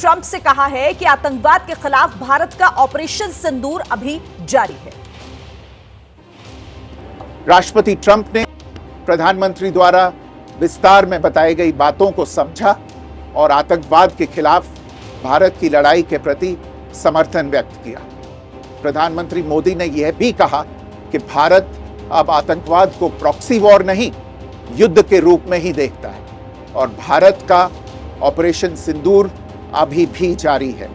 Trump से कहा है कि आतंकवाद के खिलाफ भारत का ऑपरेशन सिंदूर अभी जारी है। राष्ट्रपति ट्रंप ने प्रधानमंत्री द्वारा विस्तार में बताई गई बातों को समझा और आतंकवाद के खिलाफ भारत की लड़ाई के प्रति समर्थन व्यक्त किया। प्रधानमंत्री मोदी ने यह भी कहा कि भारत अब आतंकवाद को प्रॉक्सी वॉर नहीं, युद्ध के रूप में ही देखता है और भारत का ऑपरेशन सिंदूर अभी भी जारी है।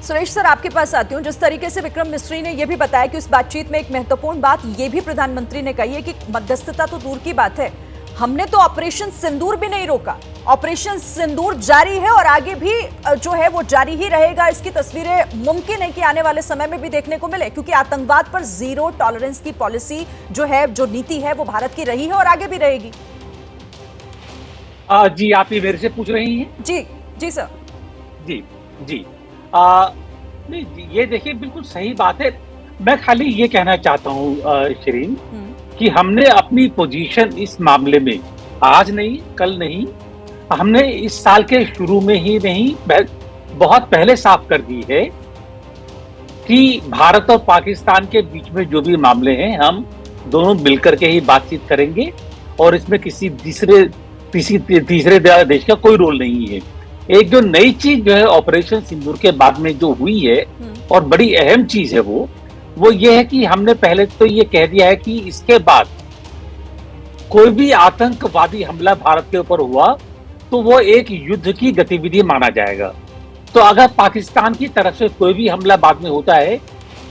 सुरेश सर, आपके पास आती हूं। जिस तरीके से विक्रम मिस्री ने यह भी बताया कि उस बातचीत में एक महत्वपूर्ण बात यह भी प्रधानमंत्री ने कही है कि मध्यस्थता तो दूर की बात है, हमने तो ऑपरेशन सिंदूर भी नहीं रोका, ऑपरेशन सिंदूर जारी है और आगे भी जो है वो जारी ही रहेगा। इसकी तस्वीरें मुमकिन है कि आने वाले समय में भी देखने को मिले, क्योंकि आतंकवाद पर जीरो टॉलरेंस की पॉलिसी जो है, जो नीति है, वो भारत की रही है और आगे भी रहेगी। जी, आप ये मेरे से पूछ रही हैं? जी जी सर। जी जी। नहीं, ये देखिए बिल्कुल सही बात है। मैं खाली ये कहना चाहता हूँ शरीन कि हमने अपनी पोजीशन इस मामले में आज नहीं, कल नहीं, हमने इस साल के शुरू में ही नहीं, बहुत पहले साफ कर दी है कि भारत और पाकिस्तान के बीच में जो भी मामले हैं, हम दोनों मिलकर के ही बातचीत करेंगे और इसमें किसी तीसरे देश का कोई रोल नहीं है। एक जो नई चीज जो है ऑपरेशन सिंदूर के बाद में जो हुई है और बड़ी अहम चीज है वो ये है कि हमने पहले तो ये कह दिया है कि इसके बाद कोई भी आतंकवादी हमला भारत के ऊपर हुआ तो वो एक युद्ध की गतिविधि माना जाएगा। तो अगर पाकिस्तान की तरफ से कोई भी हमला बाद में होता है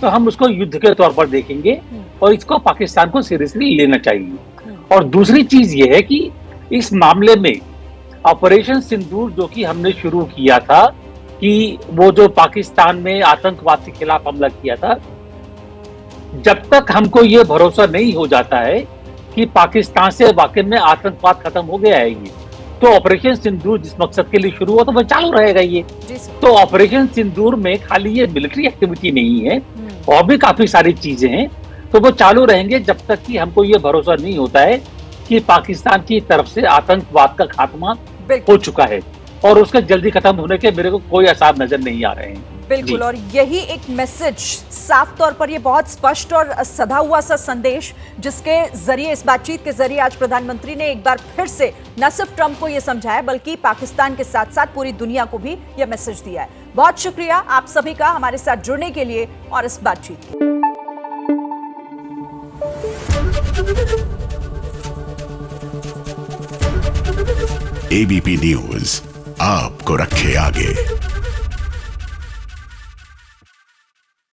तो हम उसको युद्ध के तौर पर देखेंगे और इसको पाकिस्तान को सीरियसली लेना चाहिए। और दूसरी चीज ये है कि इस मामले में ऑपरेशन सिंदूर जो कि हमने शुरू किया था कि वो जो पाकिस्तान में आतंकवाद के खिलाफ हमला किया था, जब तक हमको ये भरोसा नहीं हो जाता है कि पाकिस्तान से वाकई में आतंकवाद खत्म हो गया है, ये तो ऑपरेशन सिंदूर जिस मकसद के लिए शुरू हुआ तो वो चालू रहेगा ये। तो ऑपरेशन सिंदूर में खाली ये मिलिट्री एक्टिविटी नहीं है, और भी काफी सारी चीजें हैं, तो वो चालू रहेंगे जब तक कि हमको ये भरोसा नहीं होता है कि पाकिस्तान की तरफ से आतंकवाद का खात्मा हो चुका है, और उसके जल्दी खत्म होने के मेरे को कोई आसार नजर नहीं आ रहे हैं। बिल्कुल, और यही एक मैसेज साफ तौर पर, ये बहुत स्पष्ट और सधा हुआ सा संदेश जिसके जरिए, इस बातचीत के जरिए आज प्रधानमंत्री ने एक बार फिर से न सिर्फ ट्रंप को यह समझाया बल्कि पाकिस्तान के साथ साथ पूरी दुनिया को भी यह मैसेज दिया है। बहुत शुक्रिया आप सभी का हमारे साथ जुड़ने के लिए और इस बातचीत के लिए। एबीपी न्यूज आपको रखे आगे।